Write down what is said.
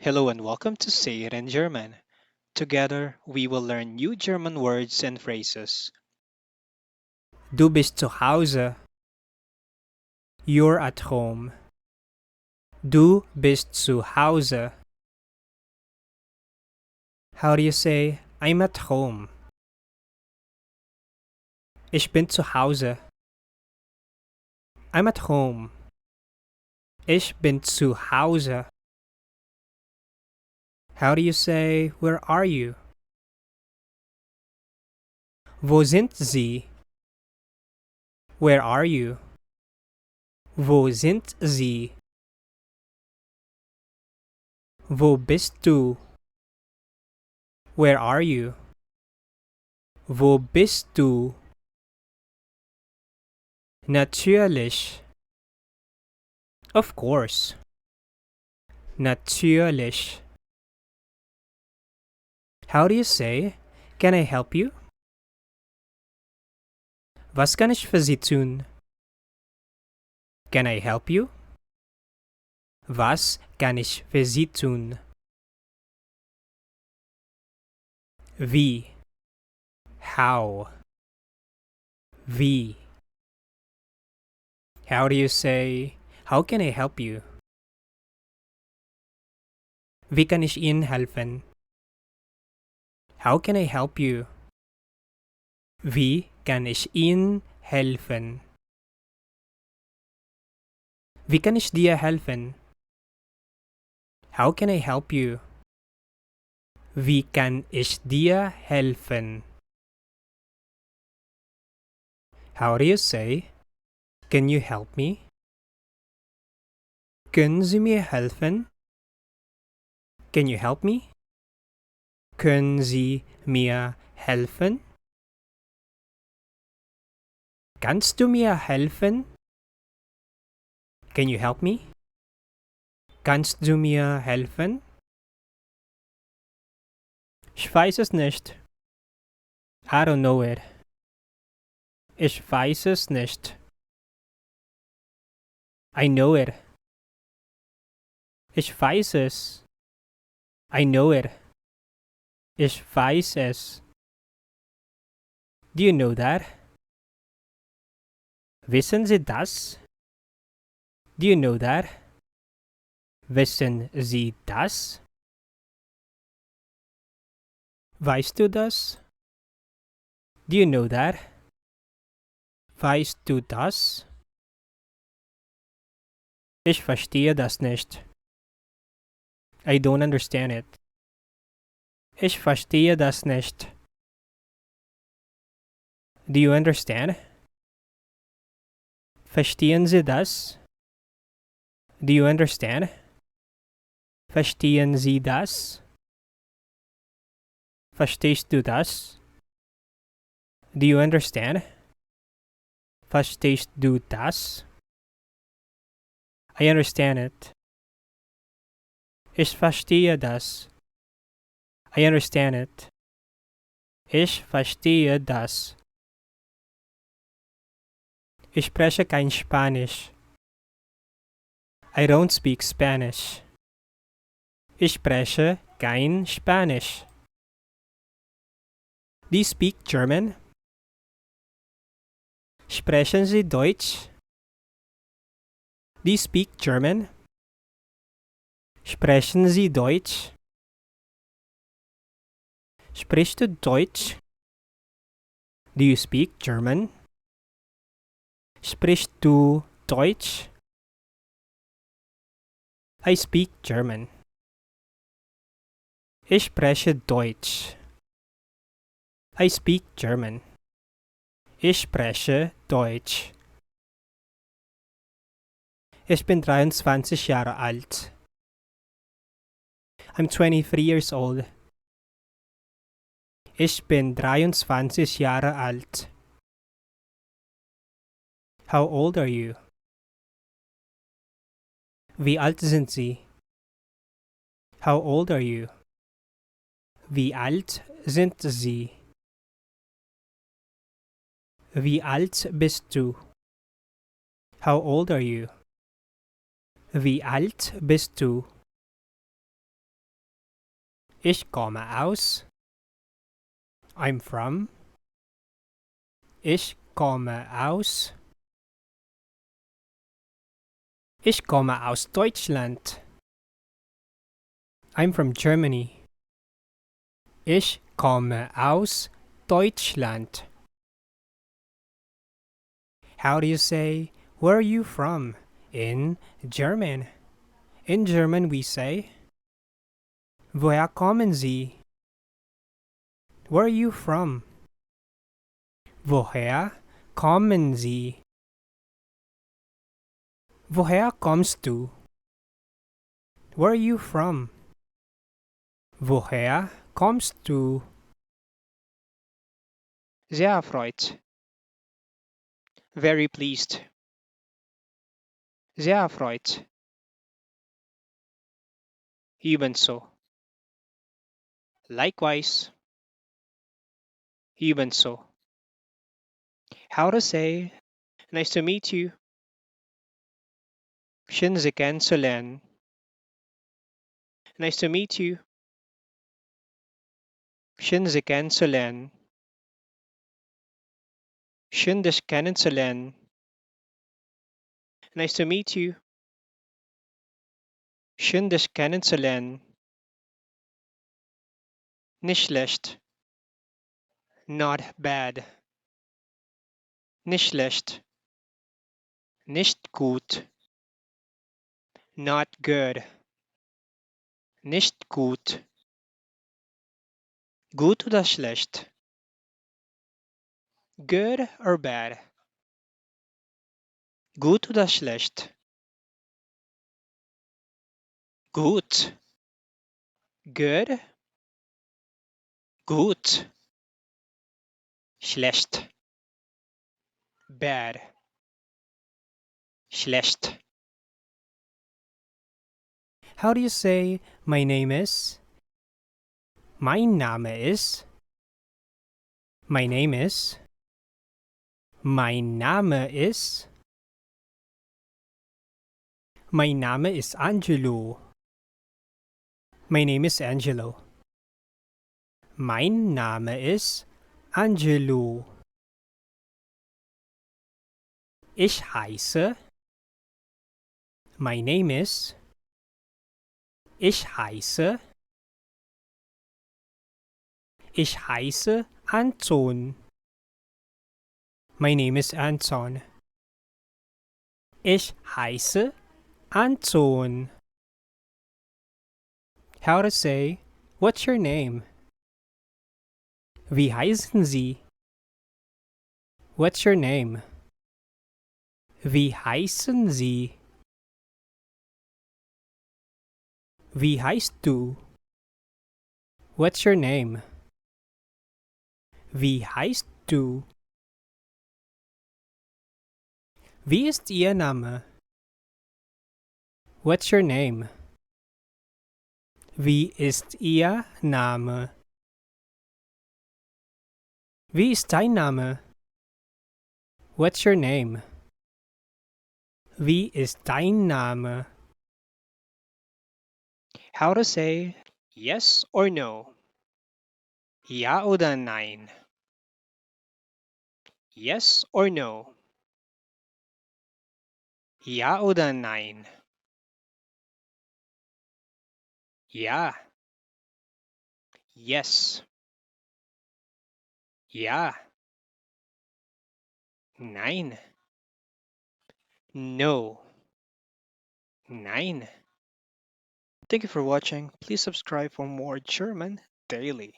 Hello and welcome to Say It in German. Together, we will learn new German words and phrases. Du bist zu Hause. You're at home. Du bist zu Hause. How do you say I'm at home? Ich bin zu Hause. I'm at home. Ich bin zu Hause. How do you say where are you? Wo sind Sie? Where are you? Wo sind Sie? Wo bist du? Where are you? Wo bist du? Natürlich. Of course. Natürlich. How do you say, can I help you? Was kann ich für Sie tun? Can I help you? Was kann ich für Sie tun? Wie? How? Wie? How do you say, how can I help you? Wie kann ich Ihnen helfen? How can I help you? Wie kann ich Ihnen helfen? Wie kann ich dir helfen? How can I help you? Wie kann ich dir helfen? How do you say, can you help me? Können Sie mir helfen? Can you help me? Können Sie mir helfen? Kannst du mir helfen? Can you help me? Kannst du mir helfen? Ich weiß es nicht. I don't know it. Ich weiß es nicht. I know it. Ich weiß es. I know it. Ich weiß es. Do you know that? Wissen Sie das? Do you know that? Wissen Sie das? Weißt du das? Do you know that? Weißt du das? Ich verstehe das nicht. I don't understand it. Ich verstehe das nicht. Do you understand? Verstehen Sie das? Do you understand? Verstehen Sie das? Verstehst du das? Do you understand? Verstehst du das? I understand it. Ich verstehe das. I understand it. Ich verstehe das. Ich spreche kein Spanisch. I don't speak Spanish. Ich spreche kein Spanisch. Do you speak German? Sprechen Sie Deutsch? Do you speak German? Sprechen Sie Deutsch? Sprichst du Deutsch? Do you speak German? Sprichst du Deutsch? I speak German. Ich spreche Deutsch. I speak German. Ich spreche Deutsch. Ich bin 23 Jahre alt. I'm 23 years old. Ich bin 23 Jahre alt. How old are you? Wie alt sind Sie? How old are you? Wie alt sind Sie? Wie alt bist du? How old are you? Wie alt bist du? Ich komme aus. I'm from. Ich komme aus. Ich komme aus Deutschland. I'm from Germany. Ich komme aus Deutschland. How do you say, where are you from? In German. In German we say, woher kommen Sie? Where are you from? Woher kommen Sie? Woher kommst du? Where are you from? Woher kommst du? Sehr erfreut. Very pleased. Sehr erfreut. Ebenso. Likewise. Ebenso. How to say, nice to meet you. Schön Sie kennenzulernen. Nice to meet you. Schön Sie kennenzulernen. Schön dich kennenzulernen. Nice to meet you. Schön dich kennenzulernen. Nicht schlecht. Not bad. Nicht schlecht. Nicht gut. Not good. Nicht gut. Gut oder schlecht? Good or bad? Gut oder schlecht? Gut. Good. Gut. Schlecht. Bad. Schlecht. How do you say, my name is? Mein Name ist. My name is. Mein Name ist. Mein Name ist Angelo. My name is Angelo. Mein Name ist Angelo. Ich heiße. My name is. Ich heiße. Ich heiße Anton. My name is Anton. Ich heiße Anton. How to say, what's your name? Wie heißen Sie? What's your name? Wie heißen Sie? Wie heißt du? What's your name? Wie heißt du? Wie ist Ihr Name? What's your name? Wie ist Ihr Name? Wie ist dein Name? What's your name? Wie ist dein Name? How to say yes or no? Ja oder nein? Yes or no? Ja oder nein? Ja. Yes. Ja. Nein. No. Nein. Thank you for watching. Please subscribe for more German daily.